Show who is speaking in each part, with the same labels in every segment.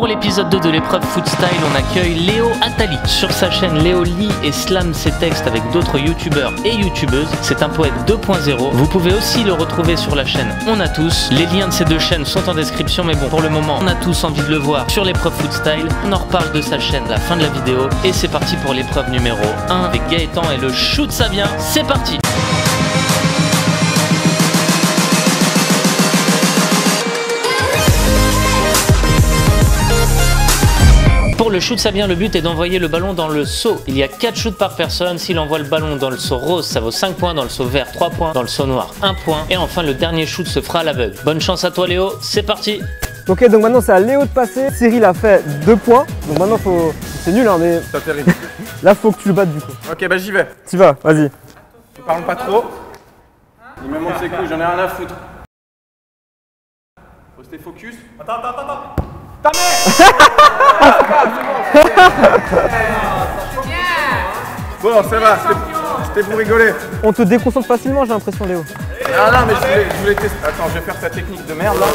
Speaker 1: Pour l'épisode 2 de l'épreuve foot style, on accueille Léo Attali. Sur sa chaîne, Léo lit et slame ses textes avec d'autres youtubeurs et youtubeuses. C'est un poète 2.0. Vous pouvez aussi le retrouver sur la chaîne On a tous. Les liens de ces deux chaînes sont en description, mais bon, pour le moment, on a tous envie de le voir sur l'épreuve foot style. On en reparle de sa chaîne à la fin de la vidéo. Et c'est parti pour l'épreuve numéro 1 avec Gaëtan et le shoot ça vient. C'est parti! Pour le shoot ça vient, le but est d'envoyer le ballon dans le seau. Il y a 4 shoots par personne. S'il envoie le ballon dans le seau rose, ça vaut 5 points, dans le seau vert 3 points, dans le seau noir 1 point. Et enfin le dernier shoot se fera à l'aveugle. Bonne chance à toi Léo, c'est parti.
Speaker 2: Ok, donc maintenant c'est à Léo de passer. Cyril a fait 2 points. Donc maintenant faut... C'est nul hein, mais...
Speaker 3: C'est terrible.
Speaker 2: Là faut que tu le battes du coup.
Speaker 3: Ok, bah j'y vais.
Speaker 2: Tu vas, vas-y.
Speaker 3: Ne parlons pas trop. Il me montre ses couilles, j'en ai rien à foutre. Faut rester focus. Attends. Ta mère. Bon, ça va, c'était pour rigoler.
Speaker 2: On te déconcentre facilement, j'ai l'impression, Léo.
Speaker 3: Ah non, mais je voulais tester. Attends, je vais faire ta technique de merde là.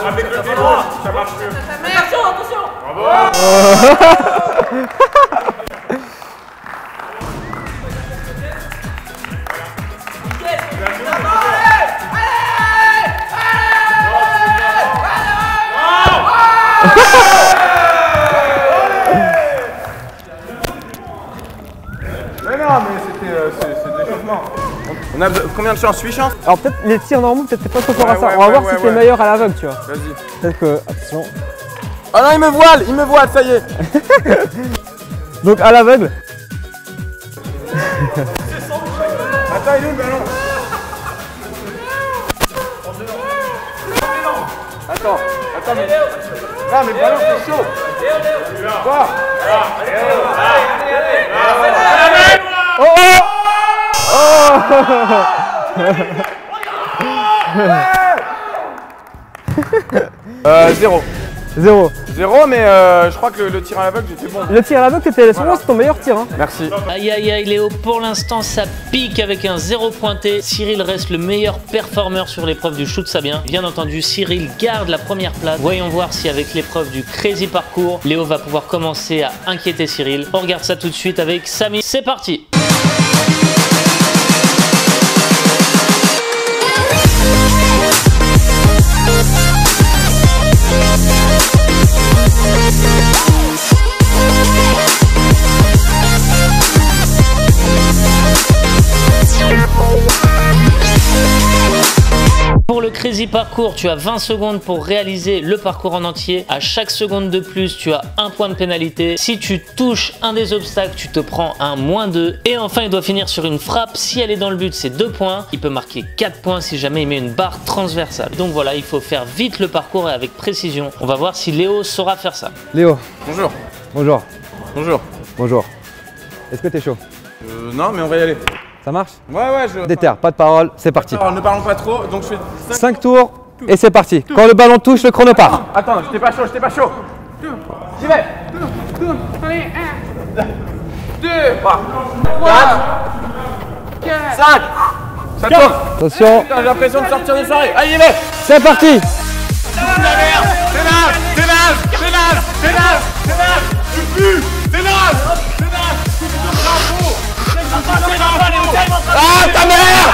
Speaker 3: Avec le vélo, ça marche mieux. Attention. Bravo. Mais non, mais c'est de l'échauffement. On a combien de chances? 8 chances?
Speaker 2: Alors peut-être les tirs normaux, peut-être pas trop fort à ça.
Speaker 3: Ouais,
Speaker 2: on va voir si t'es meilleur à l'aveugle, tu vois.
Speaker 3: Vas-y.
Speaker 2: Peut-être que... Attention.
Speaker 3: Oh non, il me voile, ça y est.
Speaker 2: Donc à l'aveugle.
Speaker 3: Attends, il est où le ballon? Attends, mais... Ah, mais le ballon, c'est chaud. Quoi? Zéro. 0, mais je crois que le tir à l'aveugle, j'étais bon.
Speaker 2: Le tir à l'aveugle, c'était souvent ton meilleur tir. Hein.
Speaker 3: Merci.
Speaker 1: Aïe aïe aïe Léo, pour l'instant ça pique avec un 0 pointé. Cyril reste le meilleur performeur sur l'épreuve du shoot ça vient. Bien entendu, Cyril garde la première place. Voyons voir si avec l'épreuve du crazy parcours, Léo va pouvoir commencer à inquiéter Cyril. On regarde ça tout de suite avec Samy. C'est parti. Pour le crazy parcours, tu as 20 secondes pour réaliser le parcours en entier. À chaque seconde de plus, tu as 1 point de pénalité. Si tu touches un des obstacles, tu te prends un -2. Et enfin, il doit finir sur une frappe. Si elle est dans le but, c'est 2 points. Il peut marquer 4 points si jamais il met une barre transversale. Donc voilà, il faut faire vite le parcours et avec précision. On va voir si Léo saura faire ça.
Speaker 2: Léo.
Speaker 3: Bonjour.
Speaker 2: Bonjour.
Speaker 3: Bonjour.
Speaker 2: Bonjour. Est-ce que t'es chaud?
Speaker 3: Non, mais on va y aller.
Speaker 2: Ça marche?
Speaker 3: Ouais, je...
Speaker 2: Déterre, pas de parole, c'est parti.
Speaker 3: Alors, ne parlons pas trop, donc je fais
Speaker 2: 5 tours et c'est parti. Quand le ballon touche, le chrono part.
Speaker 3: Attends, j'étais pas chaud. J'y vais. 2, 3, 4, 5. Ça tourne.
Speaker 2: Attention.
Speaker 3: Putain, j'ai l'impression de sortir de soirée. Allez, y vais.
Speaker 2: C'est parti.
Speaker 3: C'est naze. Tu pues. C'est naze. Ah, ta mère.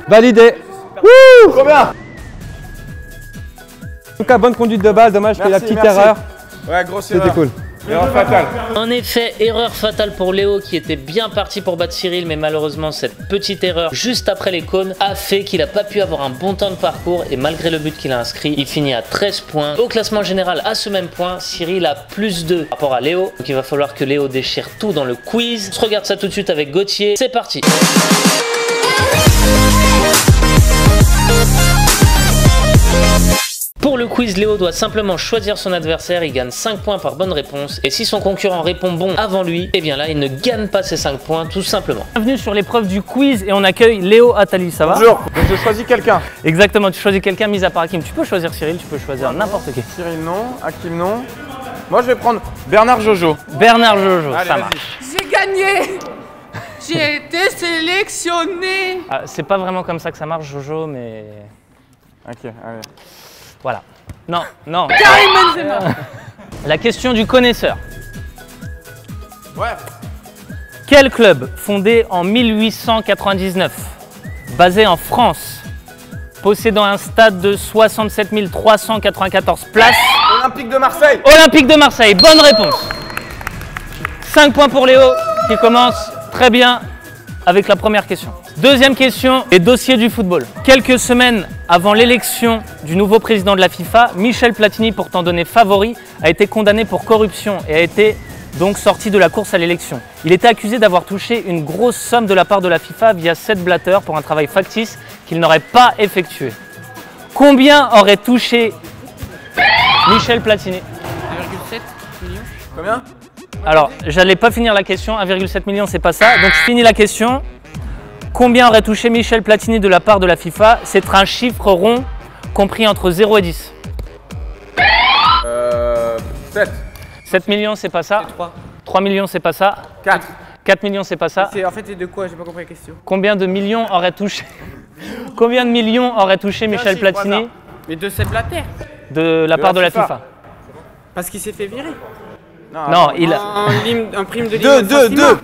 Speaker 2: Validé. Wouh.
Speaker 3: Trop bien.
Speaker 2: En tout cas, bonne conduite de balle, dommage qu'il y ait la petite erreur.
Speaker 3: Ouais, grosse erreur.
Speaker 2: C'était cool.
Speaker 3: Erreur fatale.
Speaker 1: En effet, erreur fatale pour Léo qui était bien parti pour battre Cyril, mais malheureusement cette petite erreur juste après les cônes a fait qu'il n'a pas pu avoir un bon temps de parcours et malgré le but qu'il a inscrit, il finit à 13 points. Au classement général, à ce même point, Cyril a +2 par rapport à Léo. Donc il va falloir que Léo déchire tout dans le quiz. On se regarde ça tout de suite avec Gauthier. C'est parti. Pour le quiz, Léo doit simplement choisir son adversaire, il gagne 5 points par bonne réponse. Et si son concurrent répond bon avant lui, et bien là, il ne gagne pas ses 5 points, tout simplement. Bienvenue sur l'épreuve du quiz et on accueille Léo Attali, ça va?
Speaker 3: Bonjour, donc je choisis quelqu'un.
Speaker 1: Exactement, tu choisis quelqu'un mis à part Hakim. Tu peux choisir Cyril, tu peux choisir n'importe qui.
Speaker 3: Cyril non, Hakim non. Moi je vais prendre Bernard Jojo.
Speaker 1: Bernard Jojo,
Speaker 3: Allez,
Speaker 1: ça marche.
Speaker 4: J'ai gagné. J'ai été sélectionné.
Speaker 1: Ah, c'est pas vraiment comme ça que ça marche, Jojo, mais...
Speaker 3: Ok, allez.
Speaker 1: Voilà. Non, non.
Speaker 4: Karim Benzema.
Speaker 1: La question du connaisseur.
Speaker 3: Ouais.
Speaker 1: Quel club, fondé en 1899, basé en France, possédant un stade de 67 394 places?
Speaker 3: Olympique de Marseille.
Speaker 1: Olympique de Marseille, bonne réponse. 5 points pour Léo, qui commence très bien avec la première question. Deuxième question, les dossiers du football. Quelques semaines avant l'élection du nouveau président de la FIFA, Michel Platini, pourtant donné favori, a été condamné pour corruption et a été donc sorti de la course à l'élection. Il était accusé d'avoir touché une grosse somme de la part de la FIFA via Sepp Blatter pour un travail factice qu'il n'aurait pas effectué. Combien aurait touché Michel Platini?
Speaker 4: 1,7 million.
Speaker 3: Combien?
Speaker 1: Alors, j'allais pas finir la question, 1,7 million, c'est pas ça. Donc, je finis la question. Combien aurait touché Michel Platini de la part de la FIFA? C'est un chiffre rond compris entre 0 et 10.
Speaker 3: 7.
Speaker 1: 7 millions, c'est pas ça.
Speaker 4: 3.
Speaker 1: 3 millions, c'est pas ça.
Speaker 3: 4.
Speaker 1: 4 millions, c'est pas ça.
Speaker 4: En fait, c'est de quoi? J'ai pas compris la question.
Speaker 1: Combien de millions aurait touché Combien de millions aurait touché Michel
Speaker 3: chiffre,
Speaker 1: Platini
Speaker 4: Mais de Sepp Blatter.
Speaker 1: de la part de la FIFA?
Speaker 4: Parce qu'il s'est fait virer.
Speaker 1: Non, il a...
Speaker 4: Un prime de
Speaker 3: 2.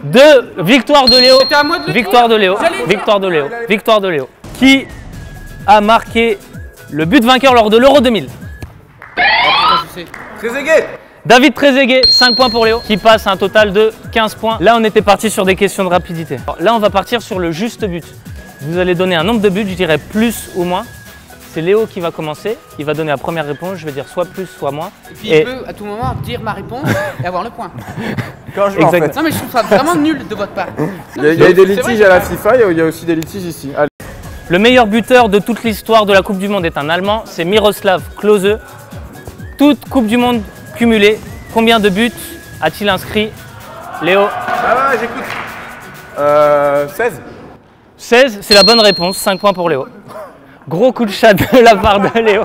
Speaker 1: 2 victoire de Léo.
Speaker 4: C'était à moi de le
Speaker 1: Victoire de Léo.
Speaker 4: J'allais dire.
Speaker 1: Victoire de Léo. Victoire de Léo. Qui a marqué le but vainqueur lors de l'Euro 2000?
Speaker 3: Trezeguet.
Speaker 1: David Trezeguet, 5 points pour Léo, qui passe à un total de 15 points. Là, on était parti sur des questions de rapidité. Alors, là, on va partir sur le juste but. Vous allez donner un nombre de buts, je dirais plus ou moins. C'est Léo qui va commencer. Il va donner la première réponse. Je vais dire soit plus, soit moins.
Speaker 4: Et puis il peut à tout moment dire ma réponse et avoir le point.
Speaker 3: Quand je veux en
Speaker 1: Exact.
Speaker 3: fait.
Speaker 4: Non mais je trouve ça vraiment nul de votre part.
Speaker 3: Il y a des litiges à la FIFA, il y a aussi des litiges ici. Allez.
Speaker 1: Le meilleur buteur de toute l'histoire de la Coupe du Monde est un Allemand. C'est Miroslav Klose. Toute Coupe du Monde cumulée. Combien de buts a-t-il inscrit, Léo?
Speaker 3: Ah ouais, j'écoute. 16.
Speaker 1: 16, c'est la bonne réponse. 5 points pour Léo. Gros coup de chat de la part de Léo.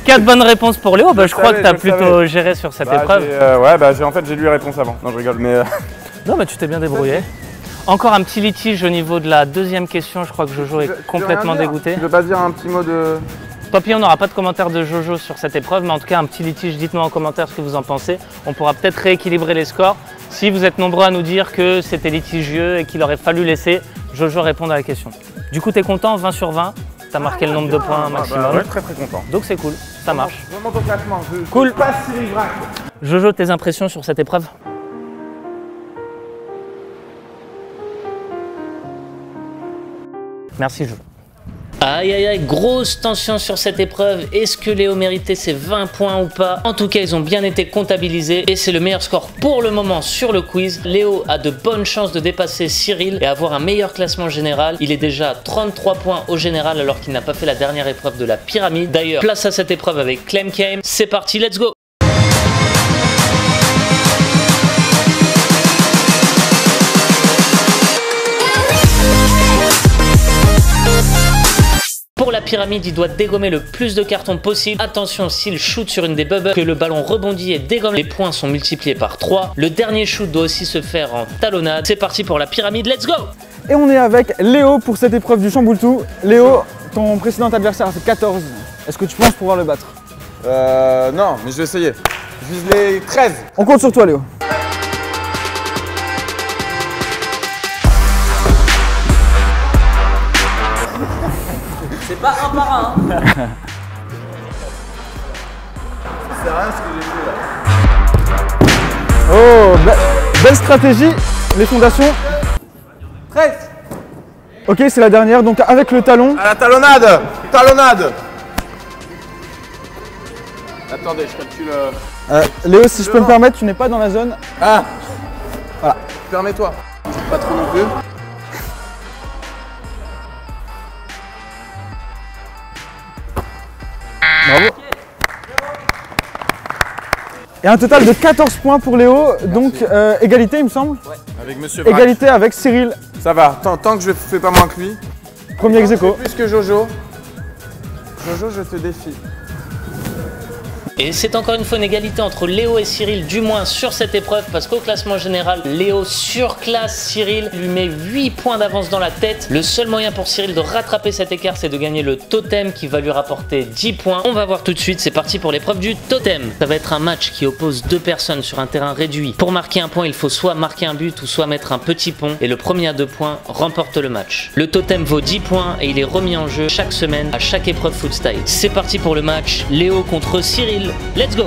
Speaker 1: 4 bonnes réponses pour Léo. Bah, je crois que tu as plutôt géré sur cette épreuve.
Speaker 3: En fait j'ai lu les réponses avant. Non, je rigole, mais.
Speaker 1: Non, mais tu t'es bien débrouillé. Encore un petit litige au niveau de la deuxième question. Je crois que Jojo est complètement dégoûté.
Speaker 3: Tu veux pas dire un petit mot de.
Speaker 1: Tant pis, on n'aura pas de commentaire de Jojo sur cette épreuve, mais en tout cas, un petit litige. Dites-nous en commentaire ce que vous en pensez. On pourra peut-être rééquilibrer les scores. Si vous êtes nombreux à nous dire que c'était litigieux et qu'il aurait fallu laisser Jojo répondre à la question. Du coup, tu es content, 20 sur 20. Tu as marqué le nombre de points maximum.
Speaker 3: Ouais, très content.
Speaker 1: Donc c'est cool, ça marche.
Speaker 3: Vraiment ton classement.
Speaker 1: Cool.
Speaker 3: Pas Cyril Vrac.
Speaker 1: Jojo, tes impressions sur cette épreuve? Merci Jojo. Aïe aïe aïe, grosse tension sur cette épreuve. Est-ce que Léo méritait ses 20 points ou pas? En tout cas, ils ont bien été comptabilisés et c'est le meilleur score pour le moment sur le quiz. Léo a de bonnes chances de dépasser Cyril et avoir un meilleur classement général. Il est déjà à 33 points au général alors qu'il n'a pas fait la dernière épreuve de la pyramide. D'ailleurs, place à cette épreuve avec Clem Kame. C'est parti, let's go! Pour la pyramide, il doit dégommer le plus de cartons possible. Attention, s'il shoot sur une des bubbles, que le ballon rebondit et dégomme, les points sont multipliés par 3. Le dernier shoot doit aussi se faire en talonnade. C'est parti pour la pyramide, let's go!
Speaker 2: Et on est avec Léo pour cette épreuve du chamboule-tout. Léo, ton précédent adversaire a fait 14. Est-ce que tu penses pouvoir le battre?
Speaker 3: Non, mais je vais essayer. Je vise les 13.
Speaker 2: On compte sur toi, Léo.
Speaker 4: C'est pas un par un.
Speaker 3: C'est rien ce que j'ai fait là.
Speaker 2: Oh, belle stratégie. Les fondations.
Speaker 3: 13.
Speaker 2: Ok, c'est la dernière, donc avec le talon.
Speaker 3: À la talonnade. Talonnade. Attendez, je calcule.
Speaker 2: Léo, si je peux me permettre, tu n'es pas dans la zone.
Speaker 3: Ah.
Speaker 2: Voilà.
Speaker 3: Permets-toi. Pas trop non plus.
Speaker 2: Et un total de 14 points pour Léo, donc égalité il me semble.
Speaker 3: Avec Monsieur Braque.
Speaker 2: Égalité avec Cyril.
Speaker 3: Ça va, tant que je fais pas moins que lui.
Speaker 2: Premier ex aequo.
Speaker 3: Plus que Jojo. Jojo, je te défie.
Speaker 1: Et c'est encore une fois une égalité entre Léo et Cyril, du moins sur cette épreuve, parce qu'au classement général, Léo surclasse Cyril, lui met 8 points d'avance dans la tête. Le seul moyen pour Cyril de rattraper cet écart, c'est de gagner le totem qui va lui rapporter 10 points. On va voir tout de suite, c'est parti pour l'épreuve du totem. Ça va être un match qui oppose deux personnes sur un terrain réduit. Pour marquer un point, il faut soit marquer un but ou soit mettre un petit pont, et le premier à 2 points remporte le match. Le totem vaut 10 points et il est remis en jeu chaque semaine à chaque épreuve foot style. C'est parti pour le match, Léo contre Cyril. Let's go!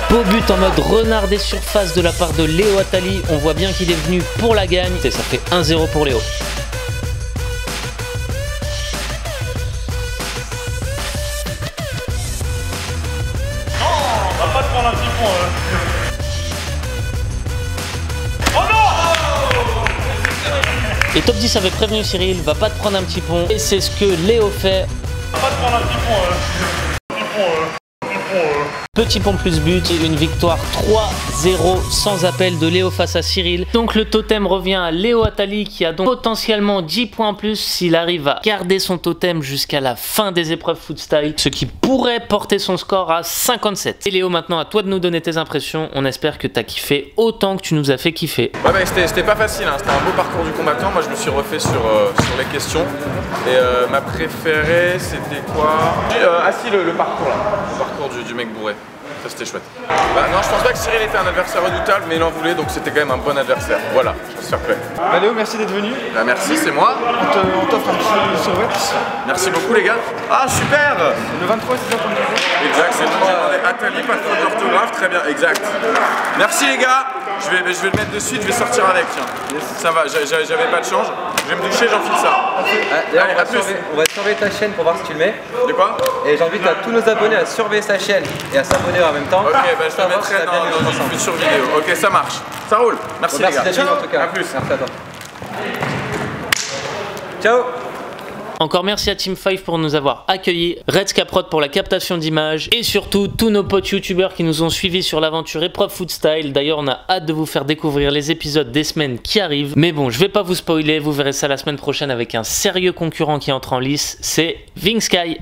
Speaker 1: Beau but en mode renard des surfaces de la part de Léo Attali. On voit bien qu'il est venu pour la gagne. Et ça fait 1-0 pour Léo.
Speaker 5: Non, on va pas te prendre un petit point.
Speaker 1: Et Top 10 avait prévenu Cyril, va pas te prendre un petit pont. Et c'est ce que Léo fait.
Speaker 5: On va pas te prendre un petit point.
Speaker 1: Petit pont plus but et une victoire 3-0 sans appel de Léo face à Cyril. Donc le totem revient à Léo Attali qui a donc potentiellement 10 points en plus s'il arrive à garder son totem jusqu'à la fin des épreuves foot style, ce qui pourrait porter son score à 57. Et Léo, maintenant à toi de nous donner tes impressions. On espère que t'as kiffé autant que tu nous as fait kiffer.
Speaker 3: Ouais, bah, c'était pas facile, hein. C'était un beau parcours du combattant. Moi je me suis refait sur les questions. Et ma préférée c'était quoi? Ah si, le parcours là. Le parcours du mec bourré. Ça c'était chouette. Bah, non, je pense pas que Cyril était un adversaire redoutable, mais il en voulait, donc c'était quand même un bon adversaire. Voilà, j'espère que.
Speaker 2: Bah Léo, merci d'être venu.
Speaker 3: Bah merci, c'est moi.
Speaker 2: On t'offre un petit survêt.
Speaker 3: Merci beaucoup les gars. Ah super.
Speaker 2: Le 23, c'est ça qu'on disait.
Speaker 3: Exact, c'est le nom. Attali, pas de faute d'orthographe, très bien, exact. Merci les gars. Je vais le mettre de suite, je vais sortir avec, tiens. Ça va, j'avais pas de change. Je vais me doucher, j'enfile ça.
Speaker 6: Allez, on va surveiller ta chaîne pour voir si tu le mets.
Speaker 3: De quoi?
Speaker 6: Et j'invite à tous nos abonnés à surveiller sa chaîne et à s'abonner en même temps.
Speaker 3: Ok, bah je le mettrai dans une future vidéo. Ok, ça marche. Ça roule. Merci les gars.
Speaker 6: Merci d'être venu en tout cas.
Speaker 3: À plus.
Speaker 6: Merci à toi. Ciao.
Speaker 1: Encore merci à Team 5 pour nous avoir accueillis, Red Caprod pour la captation d'images et surtout tous nos potes youtubeurs qui nous ont suivis sur l'aventure épreuve foot style. D'ailleurs on a hâte de vous faire découvrir les épisodes des semaines qui arrivent. Mais bon, je vais pas vous spoiler, vous verrez ça la semaine prochaine avec un sérieux concurrent qui entre en lice, c'est Vingsky.